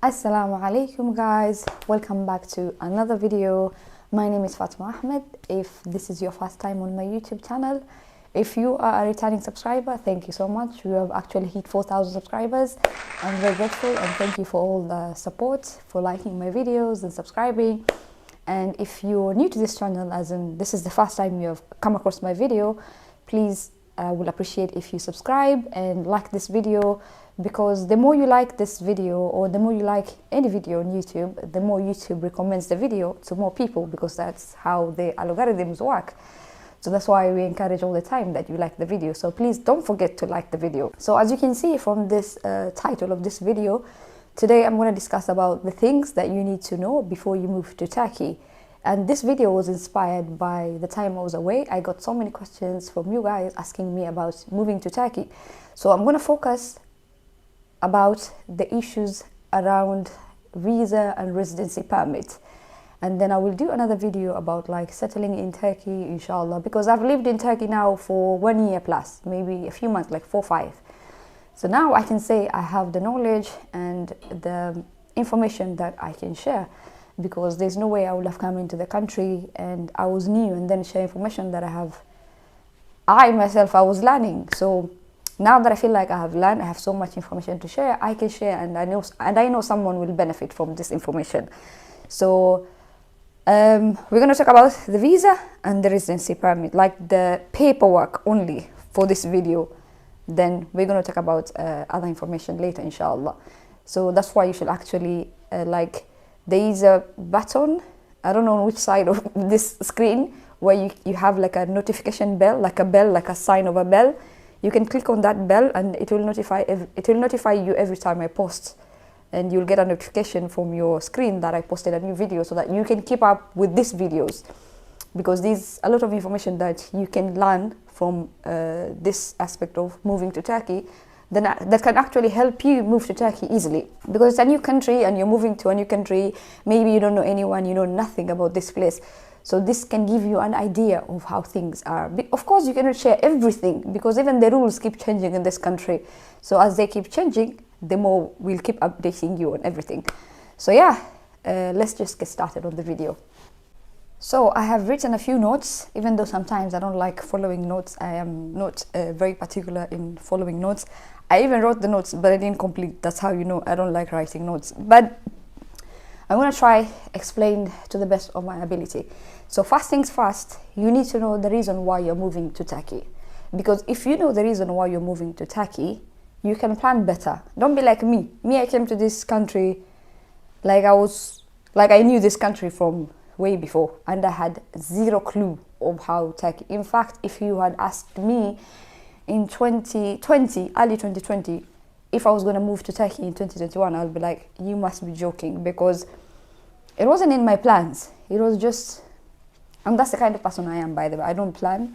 Assalamu alaikum guys, welcome back to another video. My name is Fatima Ahmed. If this is your first time on my YouTube channel, if you are a returning subscriber, thank you so much. We have actually hit 4,000 subscribers. I'm very grateful and thank you for all the support, for liking my videos and subscribing. And if you're new to this channel, as in this is the first time you have come across my video, please I will appreciate if you subscribe and like this video, because the more you like this video or the more you like any video on YouTube, the more YouTube recommends the video to more people, because that's how the algorithms work. So that's why we encourage all the time that you like the video. So please don't forget to like the video. So as you can see from this title of this video, today I'm going to discuss about the things that you need to know before you move to Turkey. And this video was inspired by the time I was away. I got so many questions from you guys asking me about moving to Turkey. So I'm going to focus about the issues around visa and residency permit. And then I will do another video about like settling in Turkey, inshallah, because I've lived in Turkey now for 1 year plus, maybe a few months, like 4 or 5. So now I can say I have the knowledge and the information that I can share, because there's no way I would have come into the country and I was new and then share information that I myself was learning. So now that I feel like I have learned, I have so much information to share, I can share, and I know someone will benefit from this information. So we're going to talk about the visa and the residency permit, like the paperwork only for this video. Then we're going to talk about other information later, inshallah. So that's why you should actually there is a button, I don't know on which side of this screen, where you have like a notification bell, like a sign of a bell. You can click on that bell and it will notify you every time I post, and you'll get a notification from your screen that I posted a new video, so that you can keep up with these videos, because there's a lot of information that you can learn from this aspect of moving to Turkey that can actually help you move to Turkey easily, because it's a new country and you're moving to a new country. Maybe you don't know anyone, you know nothing about this place. So this can give you an idea of how things are. Of course, you cannot share everything, because even the rules keep changing in this country. So as they keep changing, the more we'll keep updating you on everything. So yeah, let's just get started on the video. So I have written a few notes, even though sometimes I don't like following notes. I am not very particular in following notes. I even wrote the notes, but I didn't complete. That's how you know I don't like writing notes. But I'm going to try explain to the best of my ability. So first things first, you need to know the reason why you're moving to Turkey. Because if you know the reason why you're moving to Turkey, you can plan better. Don't be like me. I came to this country like I knew this country from way before, and I had zero clue of how Turkey. In fact, if you had asked me in early 2020, if I was going to move to Turkey in 2021, I'll be like, you must be joking, because it wasn't in my plans. It was just, and that's the kind of person I am, by the way. I don't plan.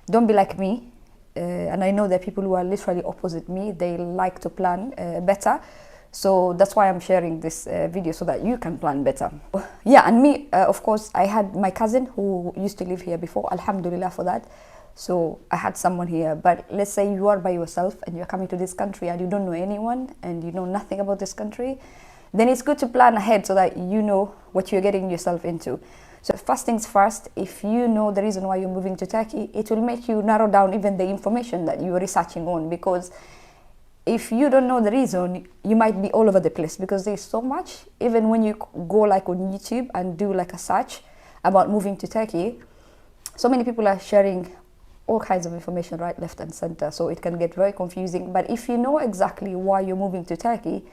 Don't be like me. And I know that people who are literally opposite me, they like to plan better. So that's why I'm sharing this video, so that you can plan better. Yeah, and me, of course, I had my cousin who used to live here before. Alhamdulillah for that. So I had someone here. But let's say you are by yourself and you're coming to this country and you don't know anyone and you know nothing about this country, then it's good to plan ahead so that you know what you're getting yourself into. So first things first, if you know the reason why you're moving to Turkey, it will make you narrow down even the information that you're researching on, because if you don't know the reason, you might be all over the place, because there's so much. Even when you go like on YouTube and do like a search about moving to Turkey, so many people are sharing all kinds of information right, left and center. So it can get very confusing. But if you know exactly why you're moving to Turkey,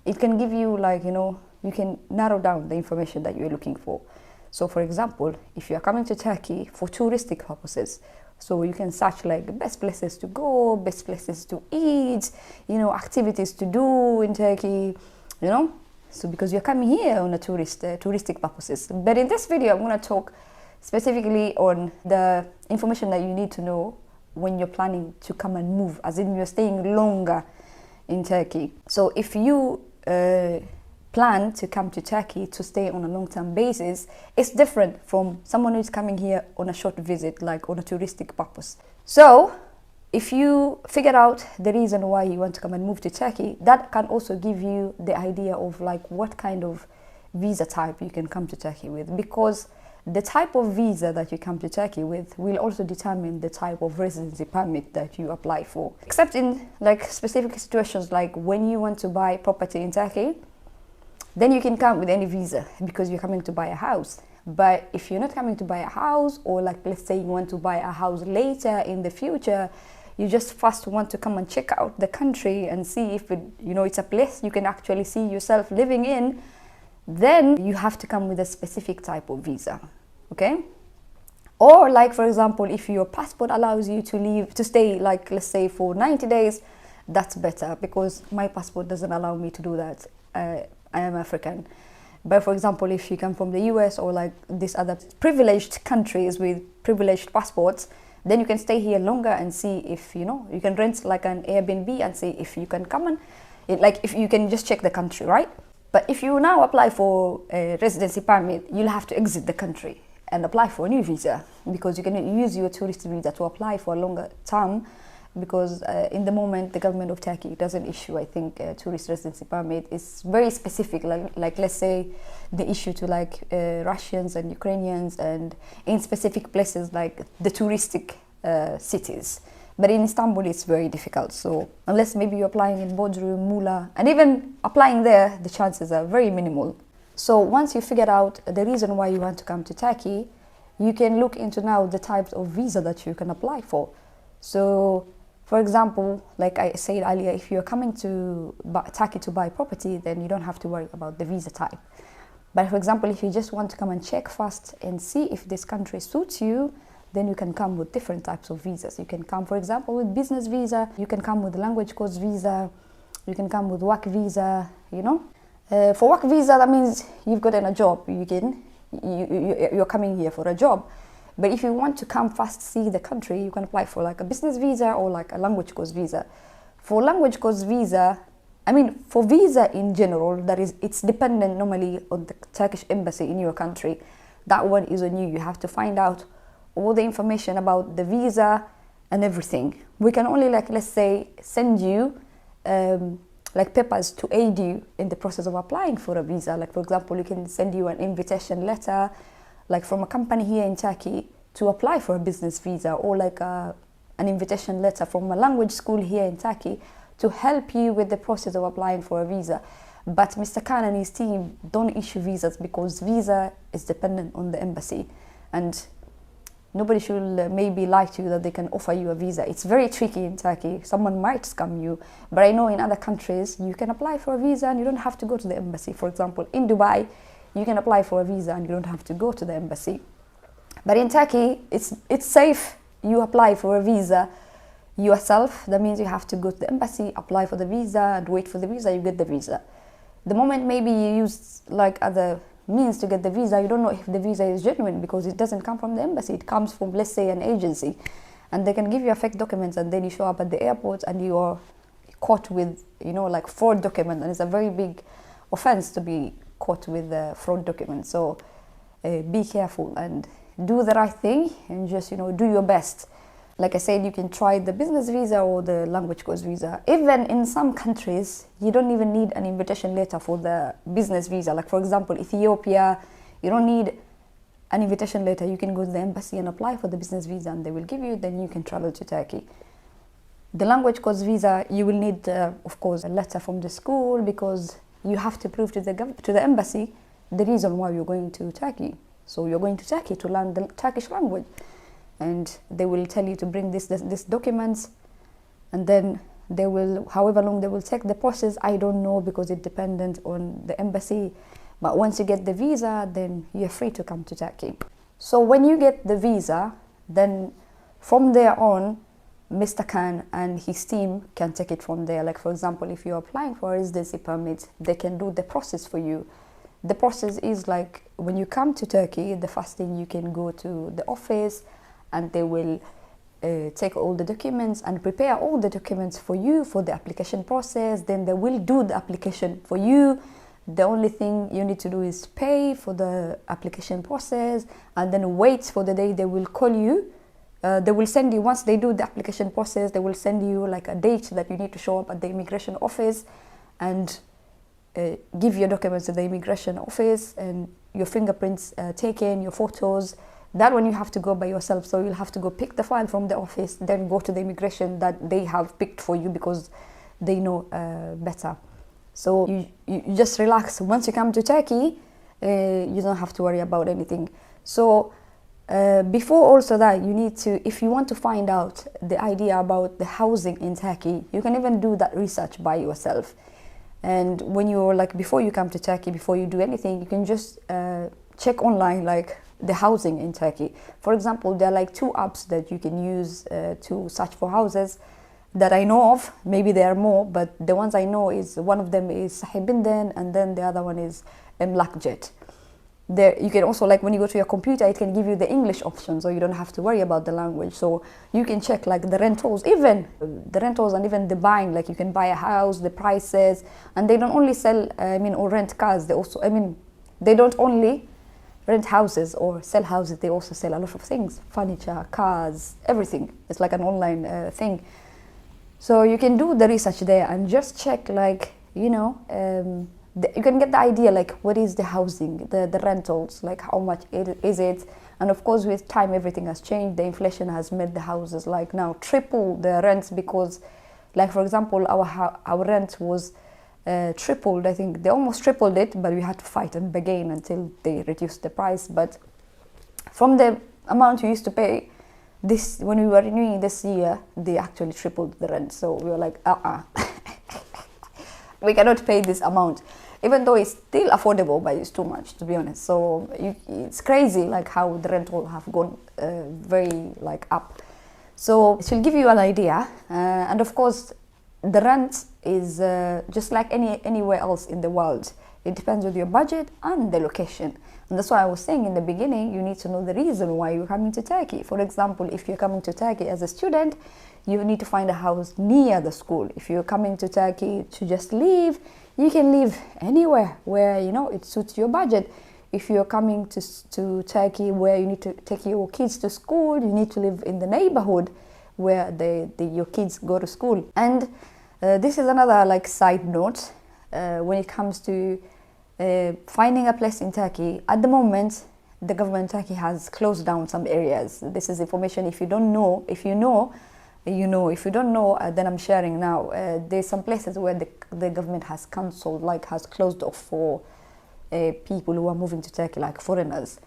it can give you you can narrow down the information that you're looking for. So for example, if you're coming to Turkey for touristic purposes, so you can search like best places to go, best places to eat, activities to do in Turkey, So because you're coming here on a touristic purposes. But in this video, I'm going to talk specifically on the information that you need to know when you're planning to come and move, as in you're staying longer in Turkey. So if you plan to come to Turkey to stay on a long-term basis, it's different from someone who's coming here on a short visit, like on a touristic purpose. So if you figure out the reason why you want to come and move to Turkey, that can also give you the idea of like what kind of visa type you can come to Turkey with, because the type of visa that you come to Turkey with will also determine the type of residency permit that you apply for. Except in like specific situations, like when you want to buy property in Turkey, then you can come with any visa because you're coming to buy a house. But if you're not coming to buy a house, or like let's say you want to buy a house later in the future, you just first want to come and check out the country and see if it, it's a place you can actually see yourself living in, then you have to come with a specific type of visa, okay? Or like, for example, if your passport allows you to stay like, let's say for 90 days, that's better, because my passport doesn't allow me to do that. I am African. But for example, if you come from the US or like these other privileged countries with privileged passports, then you can stay here longer and see if, you can rent like an Airbnb and see if you can come and, if you can just check the country, right? But if you now apply for a residency permit, you'll have to exit the country and apply for a new visa, because you can use your tourist visa to apply for a longer term, because in the moment the government of Turkey doesn't issue, I think, a tourist residency permit. It's very specific, like let's say they issue to like Russians and Ukrainians and in specific places like the touristic cities. But in Istanbul it's very difficult, so unless maybe you're applying in Bodrum, Muğla, and even applying there, the chances are very minimal. So once you figure out the reason why you want to come to Turkey, you can look into now the types of visa that you can apply for. So for example, like I said earlier, if you're coming to Turkey to buy property, then you don't have to worry about the visa type. But for example, if you just want to come and check first and see if this country suits you, then you can come with different types of visas. You can come, for example, with business visa, you can come with language course visa, you can come with work visa, For work visa, that means you've gotten a job, you're coming here for a job. But if you want to come first see the country, you can apply for like a business visa or like a language course visa. For language course visa, for visa in general, it's dependent normally on the Turkish embassy in your country. That one is on you. You have to find out all the information about the visa and everything. We can only let's say send you papers to aid you in the process of applying for a visa. Like for example, we can send you an invitation letter like from a company here in Turkey to apply for a business visa, or like an invitation letter from a language school here in Turkey to help you with the process of applying for a visa. But Mr. Khan and his team don't issue visas, because visa is dependent on the embassy, and nobody should maybe lie to you that they can offer you a visa. It's very tricky in Turkey. Someone might scam you, but I know in other countries you can apply for a visa and you don't have to go to the embassy. For example, in Dubai, you can apply for a visa and you don't have to go to the embassy. But in Turkey, it's safe. You apply for a visa yourself. That means you have to go to the embassy, apply for the visa, and wait for the visa, you get the visa. The moment maybe you use like other means to get the visa, you don't know if the visa is genuine, because it doesn't come from the embassy. It comes from, let's say, an agency. And they can give you fake documents, and then you show up at the airport and you are caught with, like fraud document. And it's a very big offense to be caught with a fraud document. So be careful and do the right thing, and just do your best. Like I said, you can try the business visa or the language course visa. Even in some countries, you don't even need an invitation letter for the business visa. Like for example, Ethiopia, you don't need an invitation letter. You can go to the embassy and apply for the business visa, and they will give you, then you can travel to Turkey. The language course visa, you will need, of course, a letter from the school, because you have to prove to the embassy the reason why you're going to Turkey. So you're going to Turkey to learn the Turkish language, and they will tell you to bring this documents, and then they will, however long they will take the process, I don't know, because it's dependent on the embassy. But once you get the visa, then you're free to come to Turkey. So when you get the visa, then from there on, Mr. Khan and his team can take it from there. Like for example, if you're applying for a residency permit, they can do the process for you. The process is like, when you come to Turkey, the first thing, you can go to the office and they will take all the documents and prepare all the documents for you for the application process. Then they will do the application for you. The only thing you need to do is pay for the application process, and then wait for the day they will call you they will send you, once they do the application process, they will send you like a date that you need to show up at the immigration office and give your documents to the immigration office and your fingerprints taken, your photos. That one you have to go by yourself, so you'll have to go pick the file from the office, then go to the immigration that they have picked for you because they know better. So you just relax. Once you come to Turkey, you don't have to worry about anything. So before also that, you need to, if you want to find out the idea about the housing in Turkey, you can even do that research by yourself. And when you're like, before you come to Turkey, before you do anything, you can just check online like the housing in Turkey. For example, there are like 2 apps that you can use to search for houses that I know of. Maybe there are more, but the ones I know is, one of them is Sahibinden, and then the other one is Emlakjet. There you can also, like when you go to your computer, it can give you the English option, so you don't have to worry about the language. So you can check like the rentals, even the rentals, and even the buying, like you can buy a house, the prices. And they don't only sell or rent cars, they also, they don't only rent houses or sell houses, they also sell a lot of things, furniture, cars, everything. It's like an online thing. So you can do the research there and just check like, you can get the idea like what is the housing, the rentals, like how much is it. And of course with time everything has changed. The inflation has made the houses like now triple the rents, because like for example our rent was tripled. I think they almost tripled it, but we had to fight and bargain until they reduced the price. But from the amount we used to pay, this, when we were renewing this year, they actually tripled the rent. So we were like, we cannot pay this amount, even though it's still affordable, but it's too much, to be honest. So it's crazy like how the rent will have gone very like up. So it will give you an idea, and of course the rent is just like anywhere else in the world. It depends with your budget and the location. And that's why I was saying in the beginning, you need to know the reason why you're coming to Turkey. For example, if you're coming to Turkey as a student, you need to find a house near the school. If you're coming to Turkey to just live, you can live anywhere where it suits your budget. If you're coming to Turkey where you need to take your kids to school, you need to live in the neighborhood where your kids go to school. And this is another like side note when it comes to finding a place in Turkey. At the moment, the government of Turkey has closed down some areas. This is information. If you don't know, if you know, you know. If you don't know, then I'm sharing now. There's some places where the government has cancelled, like has closed off for people who are moving to Turkey, like foreigners.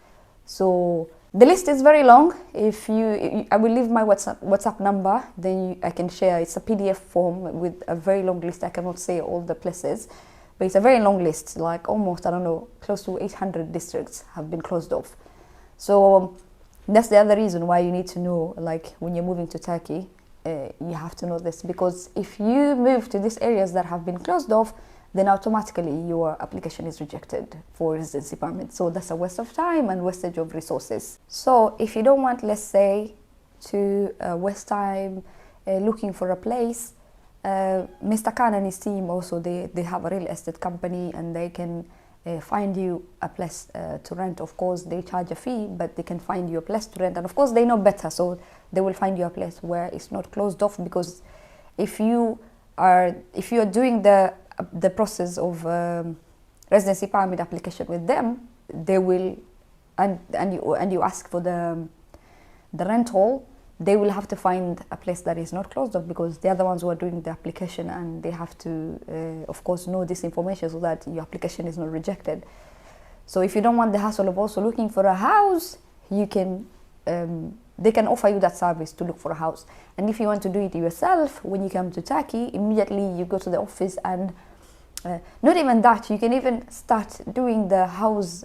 So the list is very long. I will leave my WhatsApp number, then I can share. It's a PDF form with a very long list. I cannot say all the places, but it's a very long list, like almost, I don't know, close to 800 districts have been closed off. So that's the other reason why you need to know, like when you're moving to Turkey, you have to know this, because if you move to these areas that have been closed off, then automatically your application is rejected for residency permit. So that's a waste of time and wastage of resources. So if you don't want, let's say, to waste time looking for a place, Mr. Khan and his team also, they have a real estate company, and they can find you a place to rent. Of course, they charge a fee, but they can find you a place to rent. And of course, they know better, so they will find you a place where it's not closed off. Because if you are doing the process of residency permit application with them, they will, and you ask for the rental, they will have to find a place that is not closed off, because they are the ones who are doing the application, and they have to of course know this information so that your application is not rejected. So if you don't want the hassle of also looking for a house, you can they can offer you that service to look for a house. And if you want to do it yourself, when you come to Turkey, immediately you go to the office, and not even that, you can even start doing the house,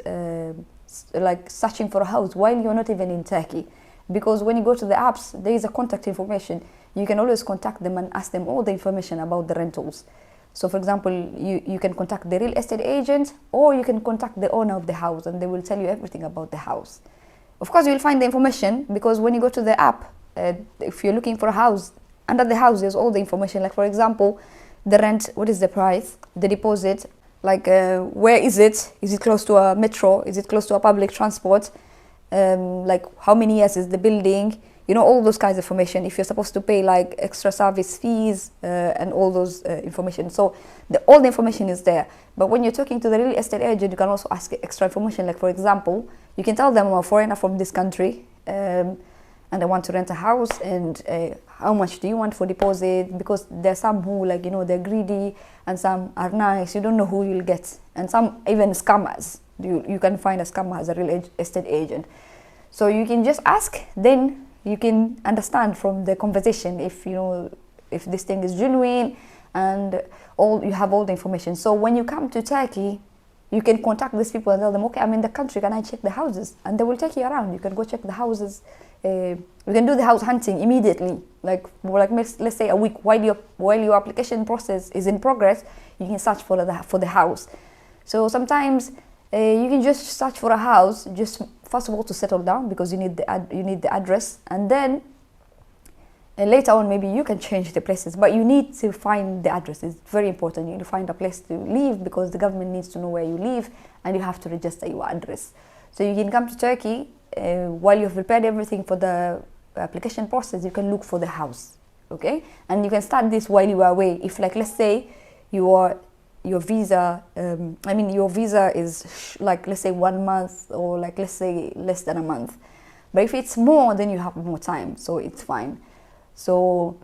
like searching for a house while you're not even in Turkey. Because when you go to the apps, there is a contact information. You can always contact them and ask them all the information about the rentals. So for example, you can contact the real estate agent, or you can contact the owner of the house, and they will tell you everything about the house. Of course, you'll find the information, because when you go to the app, if you're looking for a house, under the house there's all the information. Like for example, the rent, what is the price, the deposit, like where is it close to a metro, is it close to a public transport, like how many years is the building, you know, all those kinds of information, if you're supposed to pay like extra service fees and all those information. So all the information is there. But when you're talking to the real estate agent, you can also ask extra information. Like, for example, you can tell them, I'm a foreigner from this country and I want to rent a house, and how much do you want for deposit? Because there's some who, like, you know, they're greedy, and some are nice. You don't know who you'll get, and some even scammers. You can find a scammer as a real estate agent. So you can just ask, then you can understand from the conversation if, you know, if this thing is genuine, and you have all the information. So when you come to Turkey, you can contact these people and tell them, okay, I'm in the country, can I check the houses? And they will take you around. You can go check the houses. You can do the house hunting immediately, like let's say a week while your application process is in progress. You can search for the house. So sometimes you can just search for a house, just first of all to settle down, because you need the address, and then later on maybe you can change the places, but you need to find the address. It's very important. You need to find a place to live, because the government needs to know where you live, and you have to register your address. So you can come to Turkey while you've prepared everything for the application process. You can look for the house, okay? And you can start this while you are away. If, like, let's say your visa, your visa is like, let's say 1 month, or like, let's say less than a month. But if it's more, then you have more time, so it's fine. So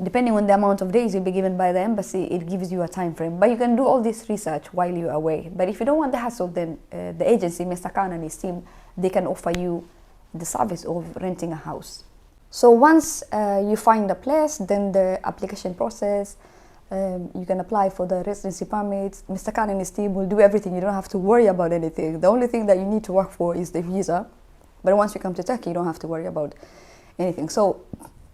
depending on the amount of days you'll be given by the embassy, it gives you a time frame. But you can do all this research while you're away. But if you don't want the hassle, then the agency, Mr. Khan and his team, they can offer you the service of renting a house. So once you find a place, then the application process, you can apply for the residency permit. Mr. Khan and his team will do everything. You don't have to worry about anything. The only thing that you need to work for is the visa. But once you come to Turkey, you don't have to worry about anything. So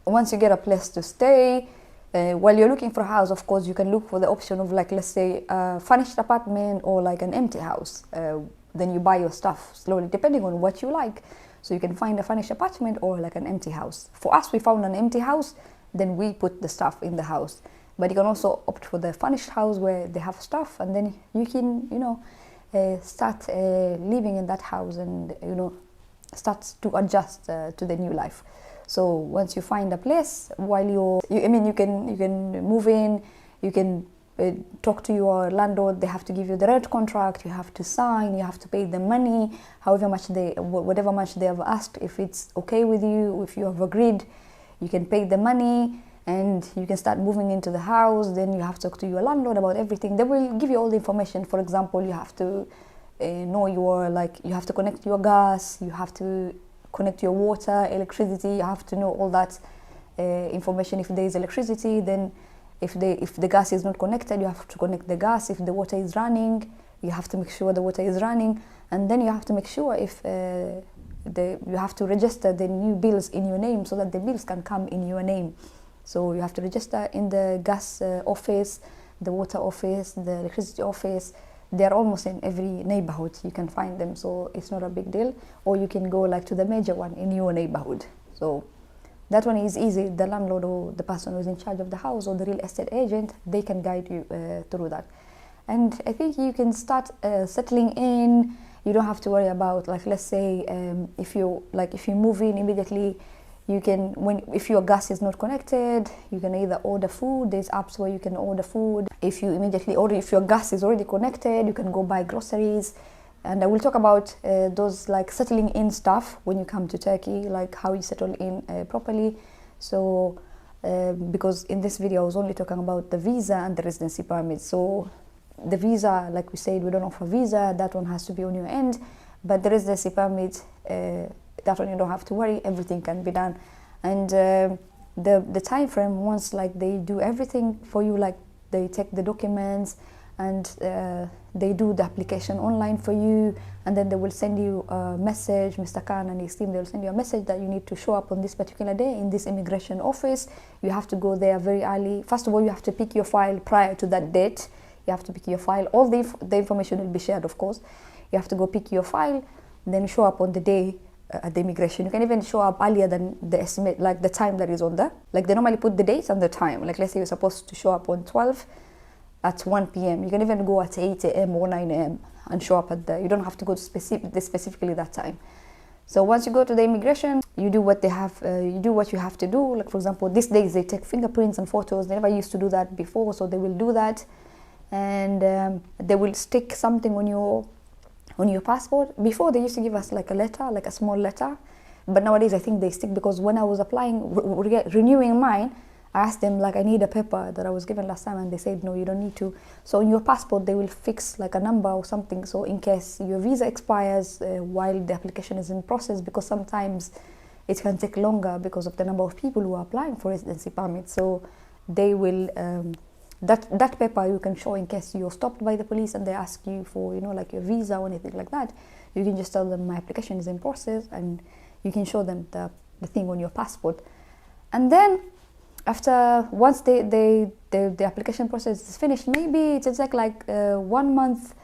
once you get a place to stay, while you're looking for a house, of course, you can look for the option of, like, let's say a furnished apartment or like an empty house. Then you buy your stuff slowly, depending on what you like. So you can find a furnished apartment or like an empty house. For us, we found an empty house, then we put the stuff in the house. But you can also opt for the furnished house where they have stuff, and then you can, you know, start living in that house, and, you know, start to adjust to the new life. So once you find a place, while you can move in, you can talk to your landlord. They have to give you the rent contract. You have to sign. You have to pay them money, whatever much they have asked. If it's okay with you, if you have agreed, you can pay the money, and you can start moving into the house. Then you have to talk to your landlord about everything. They will give you all the information. For example, you have to know you have to connect your gas. You have to connect your water, electricity. You have to know all that information. If there is electricity, then if the gas is not connected, you have to connect the gas. If the water is running, you have to make sure the water is running, and then you have to make sure if you have to register the new bills in your name, so that the bills can come in your name. So you have to register in the gas office, the water office, the electricity office. They're almost in every neighborhood. You can find them, so it's not a big deal. Or you can go like to the major one in your neighborhood. So that one is easy. The landlord or the person who is in charge of the house or the real estate agent, they can guide you through that. And I think you can start settling in. You don't have to worry about, like, let's say if you move in immediately, you can, if your gas is not connected, you can either order food. There's apps where you can order food. If you immediately order, if your gas is already connected, you can go buy groceries. And I will talk about those, like, settling in stuff when you come to Turkey, like how you settle in properly. So because in this video I was only talking about the visa and the residency permit. So the visa, like we said, we don't offer visa. That one has to be on your end. But the residency permit, that one you don't have to worry. Everything can be done. And the time frame, once, like, they do everything for you, like they take the documents and they do the application online for you, and then they will send you a message. Mr. Khan and his team, they will send you a message that you need to show up on this particular day in this immigration office. You have to go there very early. First of all, you have to pick your file prior to that date. You have to pick your file. All the information will be shared, of course. You have to go pick your file, then show up on the day at the immigration. You can even show up earlier than the estimate, like the time that is on there. Like, they normally put the dates and the time. Like, let's say you're supposed to show up on 12 at 1 p.m. You can even go at 8 a.m. or 9 a.m. and show up at you don't have to go to specifically that time. So once you go to the immigration, you do what they have, you do what you have to do. Like for example, these days they take fingerprints and photos. They never used to do that before, so they will do that, and they will stick something on your passport. Before they used to give us like a letter, like a small letter, but nowadays I think they stick, because when I was applying, renewing mine, I asked them like I need a paper that I was given last time, and they said no, you don't need to. So in your passport they will fix like a number or something, so in case your visa expires while the application is in process, because sometimes it can take longer because of the number of people who are applying for residency permits. So they will that paper you can show in case you're stopped by the police and they ask you for, you know, like your visa or anything like that. You can just tell them my application is in process, and you can show them the thing on your passport. And then after, once the application process is finished, maybe it takes like 1 month,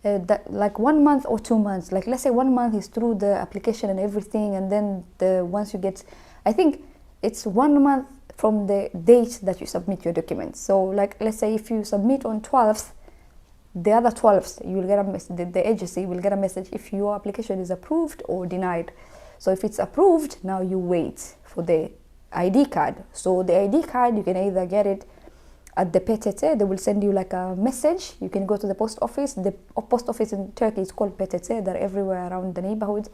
like 1 month or 2 months. Like let's say 1 month is through the application and everything, and then once you get, I think it's 1 month from the date that you submit your documents. So like let's say if you submit on 12th, the other 12th you will get a message, the agency will get a message if your application is approved or denied. So if it's approved, now you wait for the ID card. So the ID card, you can either get it at the PTT, they will send you like a message. You can go to the post office. The post office in Turkey is called PTT. They're everywhere around the neighborhood.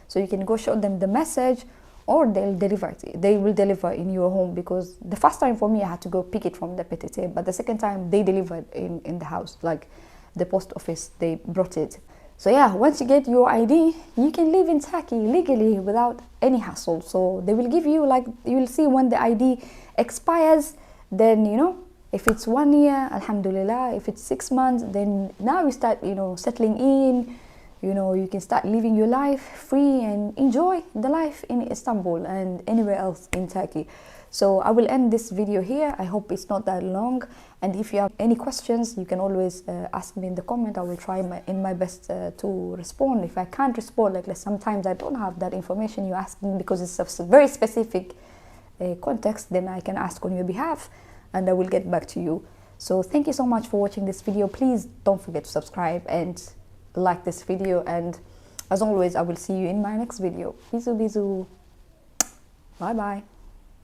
So you can go show them the message, or they'll deliver it. They will deliver in your home, because the first time for me I had to go pick it from the PTT, but the second time they delivered in the house, like the post office, they brought it. So yeah, once you get your ID, you can live in Turkey legally without any hassle. So they will give you, like, you will see when the ID expires, then, you know, if it's 1 year, alhamdulillah. If it's 6 months, then now you start, you know, settling in, you know, you can start living your life free and enjoy the life in Istanbul and anywhere else in Turkey. So I will end this video here. I hope it's not that long, and if you have any questions, you can always ask me in the comment. I will try my best to respond. If I can't respond, like sometimes I don't have that information you're asking because it's a very specific context, then I can ask on your behalf and I will get back to you. So thank you so much for watching this video. Please don't forget to subscribe and like this video, and as always I will see you in my next video. Bizu bizu. Bye bye.